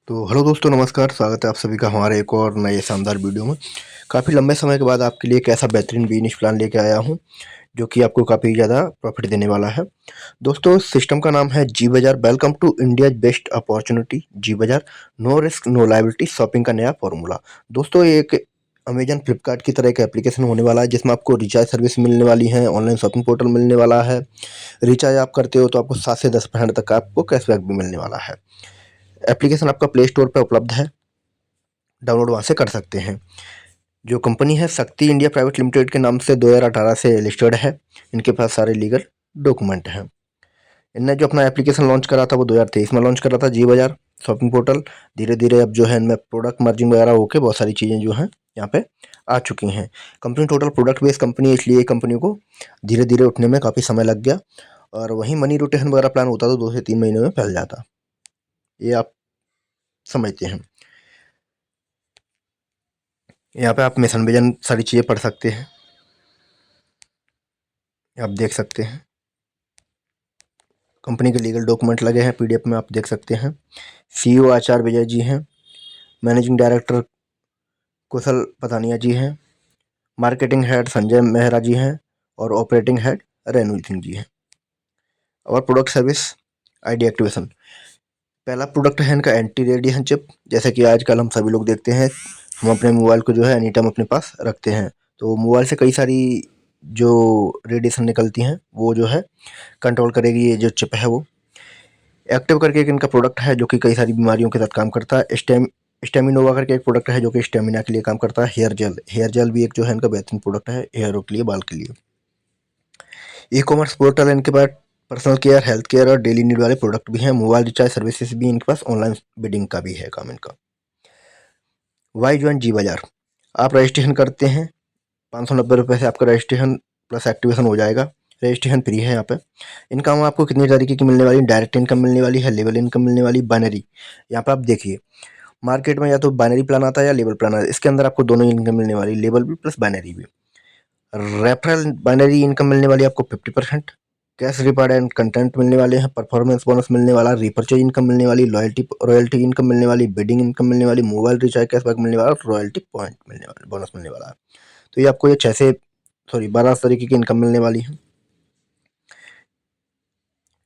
तो हेलो दोस्तों, नमस्कार। स्वागत है आप सभी का हमारे एक और नए शानदार वीडियो में। काफ़ी लंबे समय के बाद आपके लिए एक ऐसा बेहतरीन बिजनेस प्लान लेके आया हूं जो कि आपको काफ़ी ज़्यादा प्रॉफिट देने वाला है। दोस्तों, सिस्टम का नाम है G Bazaar. Welcome to India's best opportunity. G Bazaar, no risk no liability, shopping का नया फॉर्मूला। दोस्तों, ये एक अमेजन फ्लिपकार्ट की तरह एक एप्लीकेशन होने वाला है जिसमें आपको रिचार्ज सर्विस मिलने वाली है, ऑनलाइन शॉपिंग पोर्टल मिलने वाला है। रिचार्ज आप करते हो तो आपको 7 से 10% तक आपको कैशबैक भी मिलने वाला है। एप्लीकेशन आपका प्ले स्टोर पर उपलब्ध है, डाउनलोड वहाँ से कर सकते हैं। जो कंपनी है शक्ति इंडिया प्राइवेट लिमिटेड के नाम से 2018 से लिस्टेड है। इनके पास सारे लीगल डॉक्यूमेंट हैं। इनने जो अपना एप्लीकेशन लॉन्च करा था वो 2023 में लॉन्च करा था, जी बाजार शॉपिंग पोर्टल। धीरे धीरे अब जो है इनमें प्रोडक्ट मर्जिंग वगैरह होकर बहुत सारी चीज़ें जो हैं यहाँ पे आ चुकी हैं। Company total product based company है, इसलिए कंपनी को धीरे धीरे उठने में काफ़ी समय लग गया। और वहीं मनी रोटेशन वगैरह प्लान होता तो 2 से 3 महीने में फैल जाता, ये आप समझते हैं। यहाँ पे आप मिशन विजन सारी चीज़ें पढ़ सकते हैं, आप देख सकते हैं। कंपनी के लीगल डॉक्यूमेंट लगे हैं, पीडीएफ में आप देख सकते हैं। सीईओ आचार्य विजय जी हैं, मैनेजिंग डायरेक्टर कुशल पतानिया जी हैं, मार्केटिंग हेड संजय मेहरा जी हैं और ऑपरेटिंग हेड रेणु सिंह जी हैं। और प्रोडक्ट सर्विस आईडी एक्टिवेशन, पहला प्रोडक्ट है इनका एंटी रेडिएशन चिप। जैसे कि आजकल हम सभी लोग देखते हैं, हम अपने मोबाइल को जो है एनी टाइम अपने पास रखते हैं, तो मोबाइल से कई सारी जो रेडिएशन निकलती हैं वो जो है कंट्रोल करेगी ये जो चिप है वो। एक्टिव करके एक इनका प्रोडक्ट है जो कि कई सारी बीमारियों के साथ काम करता है। स्टेमिनोवा करके एक प्रोडक्ट है जो कि स्टेमिना के लिए काम करता है। हेयर जेल भी एक जो है इनका बेहतरीन प्रोडक्ट है हेयर के लिए, बाल के लिए। ई कॉमर्स पोर्टल है इनके पास, पर्सनल केयर, हेल्थ केयर और डेली नीड वाले प्रोडक्ट भी हैं। मोबाइल रिचार्ज सर्विसेज भी इनके पास, ऑनलाइन बिडिंग का भी है काम इनका। वाई ज्वाइन जी बाजार, आप रजिस्ट्रेशन करते हैं, 590 रुपये से आपका रजिस्ट्रेशन प्लस एक्टिवेशन हो जाएगा। रजिस्ट्रेशन फ्री है यहाँ पे। इनकम आपको कितनी तरीके की मिलने वाली, डायरेक्ट इनकम मिलने वाली है, लेवल इनकम मिलने वाली, बाइनरी। यहाँ पे आप देखिए, मार्केट में या तो बाइनरी प्लान आता है या लेवल प्लान आता है, इसके अंदर आपको दोनों इनकम मिलने वाली, लेवल भी प्लस बाइनरी भी। रेफरल बाइनरी इनकम मिलने वाली आपको 50%, कैश रिवार्ड एंड कंटेंट मिलने वाले हैं, परफॉर्मेंस बोनस मिलने वाला, रिपर्चेज इनकम मिलने वाली, रॉयल्टी इनकम मिलने वाली, बिडिंग इनकम मिलने वाली, मोबाइल रिचार्ज कैशबैक मिलने वाला, रॉयल्टी पॉइंट मिलने वाला, बोनस मिलने वाला है। तो ये आपको ये 12 तरीके की इनकम मिलने वाली है।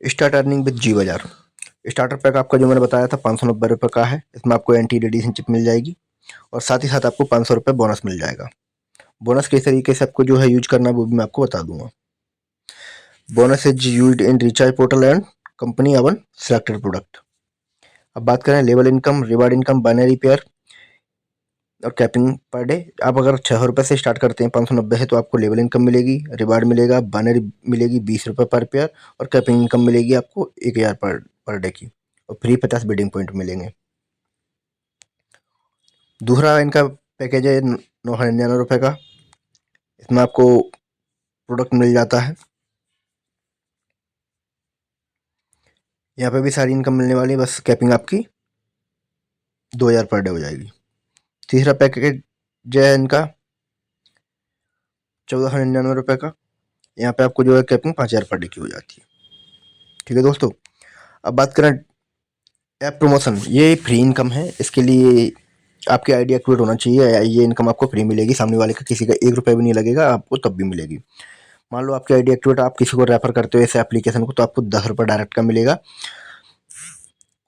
स्टार्ट अर्निंग विद जी बाजार, स्टार्टर पैक आपका जो मैंने बताया था 590 रुपये का है। इसमें आपको एंटी रेडिएशन चिप मिल जाएगी और साथ ही साथ आपको 500 रुपये बोनस मिल जाएगा। बोनस किस तरीके से आपको जो है यूज करना है वो भी मैं आपको बता दूंगा। Bonus is used in recharge portal and company own selected product. अब बात करें level income, reward income, binary pair और कैपिंग पर डे। आप अगर 600 रुपये से स्टार्ट करते हैं, 590 है, तो आपको लेवल इनकम मिलेगी, रिवार्ड मिलेगा, बाइनरी मिलेगी 20 रुपये पर पेयर और कैपिंग इनकम मिलेगी आपको 1000 पर डे की, और फ्री 50 बिडिंग पॉइंट मिलेंगे। दूसरा इनका पैकेज है 999 रुपये का। इसमें आपको प्रोडक्ट मिल जाता है, यहाँ पे भी सारी इनकम मिलने वाली है, बस कैपिंग आपकी 2000 पर डे हो जाएगी। तीसरा पैकेज जो है इनका 1499 रुपये का। यहाँ पे आपको जो है कैपिंग 5000 पर डे की हो जाती है। ठीक है दोस्तों, अब बात करें ऐप प्रमोशन, ये फ्री इनकम है। इसके लिए आपकी आईडी एक्टिवेट होना चाहिए, ये इनकम आपको फ्री मिलेगी, सामने वाले का किसी का 1 रुपये भी नहीं लगेगा, आपको तब भी मिलेगी। मान लो आपकी आईडी एक्टिवेट, आप किसी को रेफर करते हो इस एप्लीकेशन को, तो आपको 10 रुपये डायरेक्ट का मिलेगा।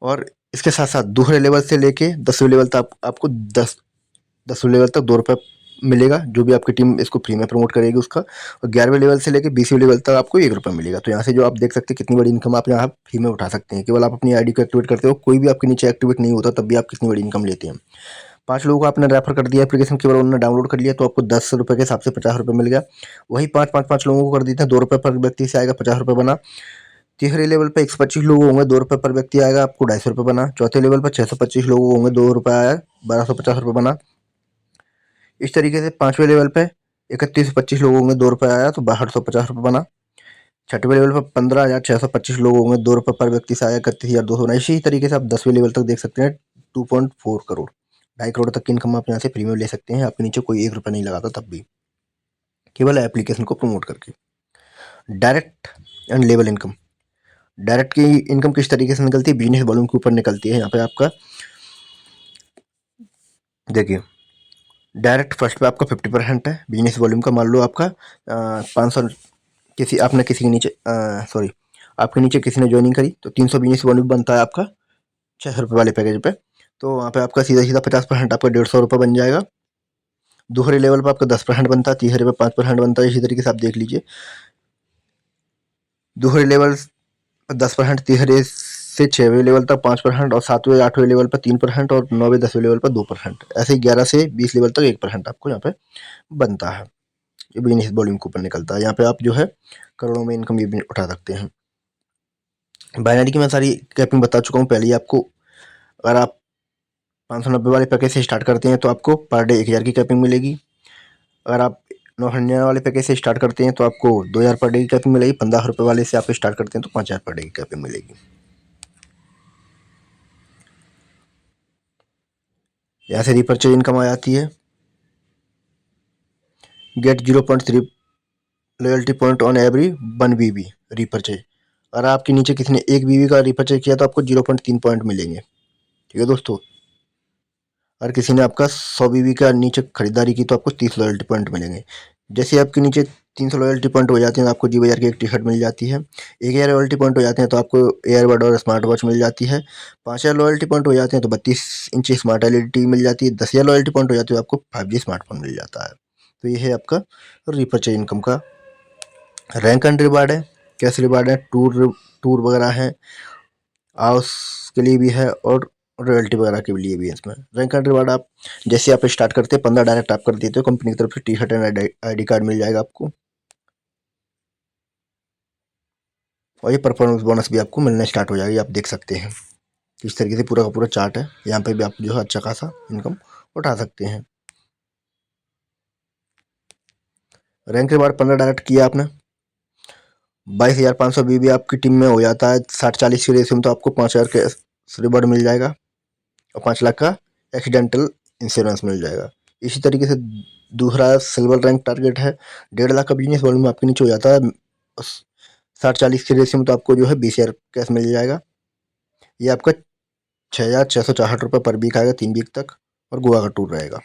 और इसके साथ साथ दूसरे लेवल से लेके 10वें लेवल तक आपको 10वें लेवल तक 2 रुपये मिलेगा, जो भी आपकी टीम इसको फ्री में प्रमोट करेगी उसका। और 11वें लेवल से लेके 20वें लेवल तक आपको 1 रुपये मिलेगा। तो यहाँ से जो आप देख सकते हैं कितनी बड़ी इनकम आप यहाँ फ्री में उठा सकते हैं। केवल आप अपनी आईडी को एक्टिवेट करते हो, कोई भी आपके नीचे एक्टिवेट नहीं होता, तब भी आप कितनी बड़ी इनकम लेते हैं। 5 लोगों को आपने रेफर कर दिया एप्लीकेशन, केवल उन्होंने डाउनलोड कर लिया, तो आपको 10 रुपये के हिसाब से 50 रुपये मिल गया। वही 5 लोगों को कर देते हैं, 2 रुपये पर व्यक्ति से आएगा, 50 रुपये बना। तीसरे लेवल पे 125 लोग होंगे, 2 रुपये पर व्यक्ति आएगा, आपको 250 रुपये बना। चौथे लेवल पर 625 लोग होंगे, 2 रुपये आया, 1250 रुपये बना। इस तरीके से 5वें लेवल पे 3125 लोग होंगे, 2 रुपये आया, तो 6250 रुपये बना। छठवें लेवल पर 15,625 लोग होंगे, 2 रुपये पर व्यक्ति से आया, 31,200 बना। इसी तरीके से आप 10वें लेवल तक देख सकते हैं, 2.4 करोड़, 2.5 करोड़ तक की इनकम आप यहाँ से फ्री में ले सकते हैं। आपके नीचे कोई 1 रुपये नहीं लगाता, तब भी केवल एप्लीकेशन को प्रमोट करके। Direct and level income, direct की इनकम किस तरीके से निकलती है, बिजनेस वॉल्यूम के ऊपर निकलती है। यहाँ पे आपका देखिए, डायरेक्ट फर्स्ट पे आपका 50% है बिजनेस वॉल्यूम का। मान लो आपका 500 आपने किसी के नीचे सॉरी आपके नीचे किसी ने ज्वाइनिंग करी तो 300 बिजनेस वॉल्यूम बनता है आपका 600 रुपये वाले पैकेज पे। तो वहाँ पे आपका सीधा सीधा 50% आपका 150 रुपये बन जाएगा। दूसरे लेवल पर आपका 10% बनता है, तीसरे पे 5% बनता है। इसी तरीके से आप देख लीजिए, दूसरे लेवल 10%, तीसरे से 6वें लेवल तक 5%, और 7वें 8वें लेवल पर 3%, और 9वें 10वें लेवल पर 2%। ऐसे ही 11 से 20 लेवल तक 1% आपको यहाँ पे बनता है। ये बिजनेस वॉल्यूम के ऊपर निकलता है। यहाँ पे आप जो है करोड़ों में इनकम भी उठा सकते हैं। बाइनरी की मैं सारी कैपिंग बता चुका हूँ पहले ही आपको। अगर आप 590 वाले पैकेज से स्टार्ट करते हैं तो आपको पर डे 1000 की कैपिंग मिलेगी। अगर आप 999 वाले पैकेज से स्टार्ट करते हैं तो आपको 2000 पर डे की कैपिंग मिलेगी। 15 रुपये वाले से आप स्टार्ट करते हैं तो 5000 पर डे की कैपिंग मिलेगी। यहाँ से रिपर्चेज इनकम आ जाती है। Get 0.3 loyalty point on every 1 BB repurchase. अगर आपके नीचे किसी ने 1 BB का रिपर्चेज किया तो आपको 0.3 पॉइंट मिलेंगे। ठीक है दोस्तों, अगर किसी ने आपका 100 BB का नीचे खरीदारी की तो आपको 30 लॉयल्टी पॉइंट मिलेंगे। जैसे आपके नीचे 300 लॉयल्टी पॉइंट हो जाते हैं तो आपको जी बाजार की एक टी शर्ट मिल जाती है। 1000 लॉयल्टी पॉइंट हो जाते हैं तो आपको एयरबड और स्मार्ट वॉच मिल जाती है। 5000 लॉयल्टी पॉइंट हो जाते हैं तो 32 इंची स्मार्ट LED टीवी मिल जाती है। 10,000 लॉयल्टी पॉइंट हो जाती है तो आपको 5G स्मार्टफोन मिल जाता है। तो ये है आपका रिपर्चेज इनकम का। रैंक एंड रिवार्ड है, कैश रिवार्ड है, टूर टूर वगैरह है, हाउस के लिए भी है, और रॉयल्टी वगैरह के लिए भी है। इसमें रैंक एंड रिवार्ड आप जैसे आप स्टार्ट करते हैं 15 डायरेक्ट आप कर देते हो, कंपनी की तरफ से T shirt and ID card मिल जाएगा आपको, और ये परफॉर्मेंस बोनस भी आपको मिलना स्टार्ट हो जाएगी। आप देख सकते हैं इस तरीके से पूरा का पूरा चार्ट है। यहाँ पे भी आप जो है अच्छा खासा इनकम उठा सकते हैं। रैंक रिवार्ड 15 डायरेक्ट किया आपने, 22,500 BB आपकी टीम में हो जाता है। 60-40 की रेशियो में तो आपको 5,000 के रिवार्ड मिल जाएगा, और 5 लाख का एक्सीडेंटल इंश्योरेंस मिल जाएगा। इसी तरीके से दूसरा सिल्वर रैंक टारगेट है, 1.5 लाख का बिजनेस वॉल्यूम आपके नीचे हो जाता है। 60-40 की रेशियो में तो आपको जो है 20,000 कैश मिल जाएगा। ये आपका 6,664 रुपये पर वीक आएगा, 3 वीक तक, और गोवा का टूर रहेगा।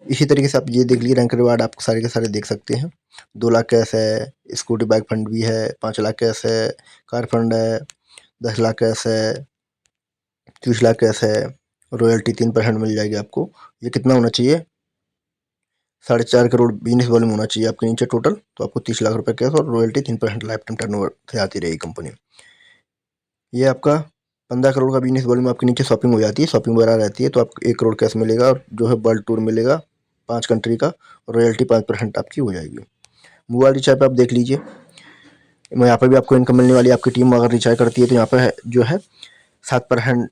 इसी तरीके से आप ये देख लीजिए, रैंक रिवार्ड आप सारे के सारे देख सकते हैं। 2 लाख कैश है, स्कूटी बाइक फंड भी है, 5 लाख कैश है, कार फंड है, 10 लाख कैश है, 30 लाख कैश है, रॉयल्टी 3% मिल जाएगी आपको। ये कितना होना चाहिए, 4.5 करोड़ बिजनेस वॉल्यूम होना चाहिए आपके नीचे टोटल, तो आपको 30 लाख रुपए कैश और रॉयल्टी 3% लाइफ टाइम टर्नओवर से आती रहेगी कंपनी। ये आपका 15 करोड़ का बिजनेस वॉल्यूम आपके नीचे शॉपिंग हो जाती है, शॉपिंग वगैरह रहती है, तो आपको 1 करोड़ कैश मिलेगा, और जो है वर्ल्ड टूर मिलेगा 5 कंट्री का, रॉयल्टी 5% आपकी हो जाएगी। मोबाइल रिचार्ज पे आप देख लीजिए, यहाँ पर भी आपको इनकम मिलने वाली है। आपकी टीम अगर रिचार्ज करती है तो यहाँ पर जो है 7%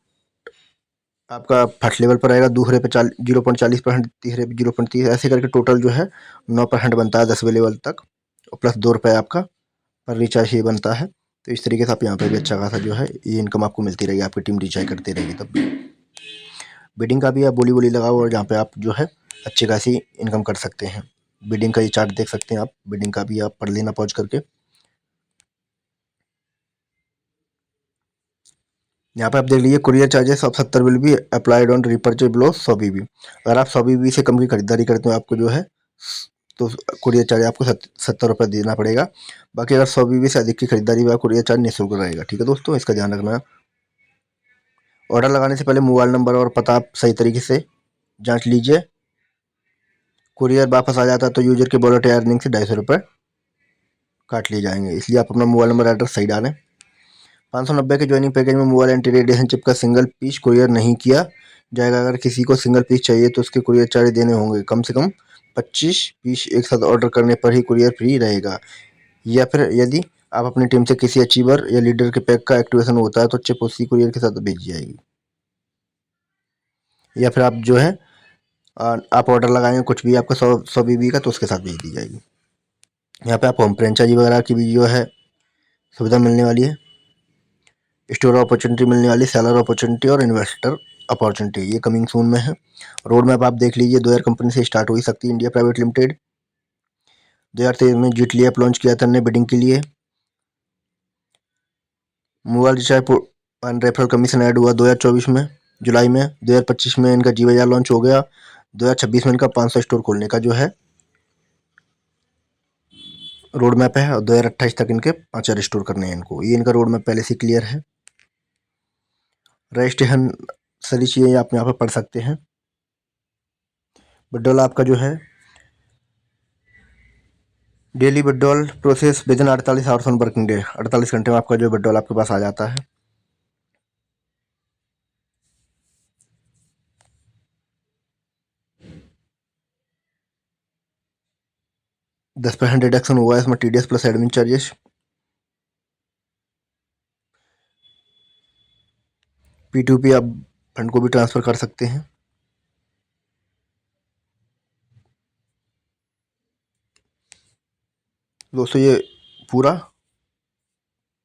आपका फर्स्ट लेवल पर रहेगा, दूसरे पे 0.40%, तीसरे पे 0.30, ऐसे करके टोटल जो है 9% बनता है 10वें लेवल तक, और प्लस 2 रुपये आपका पर रिचार्ज ही बनता है। तो इस तरीके से आप यहाँ पे भी अच्छा खासा जो है ये इनकम आपको मिलती रहेगी, आपकी टीम रिचार्ज करती रहेगी। तब बिडिंग का भी आप बोली बोली लगाओ, और जहाँ पे आप जो है अच्छी खासी इनकम कर सकते हैं। बिडिंग का ये चार्ट देख सकते हैं आप, बिडिंग का भी आप पढ़ लेना पॉज करके। यहाँ पे आप देख लीजिए, courier charges of 70 will be applied on repurchase below 100 BB। अगर आप 100 BB से कम की खरीदारी करते हो आपको जो है तो कुरियर चार्ज आपको 70 रुपये देना पड़ेगा। बाकी अगर 100 BB से अधिक की खरीदारी हुआ कुरियर चार्ज निःशुल्क रहेगा। ठीक है दोस्तों, इसका ध्यान रखना। ऑर्डर लगाने से पहले मोबाइल नंबर और पता आप सही तरीके से जांच लीजिए। कुरियर वापस आ जाता है तो यूजर के वॉलेट या अर्निंग से 250 रुपये काट लिए जाएंगे, इसलिए आप अपना मोबाइल नंबर एड्रेस सही डालें। 590 के ज्वाइनिंग पैकेज में मोबाइल एंटी रेडिएशन चिप का सिंगल पीस कुरियर नहीं किया जाएगा। अगर किसी को सिंगल पीस चाहिए तो उसके कुरियर चार्ज देने होंगे। कम से कम 25 पीस एक साथ ऑर्डर करने पर ही कुरियर फ्री रहेगा, या फिर यदि आप अपनी टीम से किसी अचीवर या लीडर के पैक का एक्टिवेशन होता है तो चिप उसी कुरियर के साथ भेजी जाएगी। या फिर आप जो है आप ऑर्डर लगाएंगे कुछ भी आपका 100 BB का तो उसके साथ भेज दी जाएगी। यहाँ पे आप होम फ्रेंचाइजी वगैरह की भी जो है सुविधा मिलने वाली है, स्टोर अपॉर्चुनिटी मिलने वाली, सेलर अपॉर्चुनिटी और इन्वेस्टर अपॉर्चुनिटी, ये कमिंग सून में है। रोड मैप आप देख लीजिए, 2000 कंपनी से स्टार्ट हुई शक्ति इंडिया प्राइवेट लिमिटेड। 2023 में जीटली ऐप लॉन्च किया था हमने बिडिंग के लिए। Mobile recharge and referral commission add हुआ 2024 में जुलाई में। 2025 में इनका जी बाजार लॉन्च हो गया। 2026 में इनका 500 स्टोर खोलने का जो है रोड मैप है और 2028 तक इनके 5,000 स्टोर करने हैं इनको। ये इनका रोड मैप पहले से क्लियर है। रजिस्ट्रेशन सारी चीज़ें आप यहाँ पर पढ़ सकते हैं। विड्रॉल आपका जो है daily withdrawal process within 48 hours on working day, 48 घंटे में आपका जो विड्रॉल आपके पास आ जाता है। %10 डिडक्शन हुआ है इसमें TDS plus admin charges. P2P आप फंड को भी ट्रांसफ़र कर सकते हैं। दोस्तों ये पूरा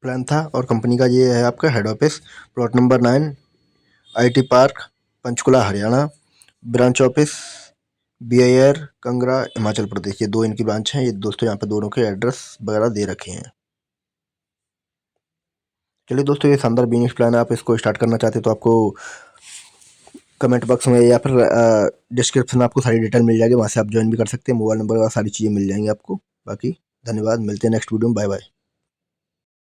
प्लान था और कंपनी का ये है आपका head office, plot number 9 IT park Panchkula Haryana, branch office BIR Kangra Himachal Pradesh. ये 2 इनकी ब्रांच हैं। ये दोस्तों यहाँ पे दोनों के एड्रेस वगैरह दे रखे हैं। चलिए दोस्तों ये शानदार बिजनेस प्लान है। आप इसको स्टार्ट करना चाहते हैं तो आपको कमेंट बॉक्स में या फिर डिस्क्रिप्शन में आपको सारी डिटेल मिल जाएगी, वहाँ से आप ज्वाइन भी कर सकते हैं। मोबाइल नंबर और सारी चीज़ें मिल जाएंगी आपको। बाकी धन्यवाद, मिलते हैं नेक्स्ट वीडियो में। Bye bye.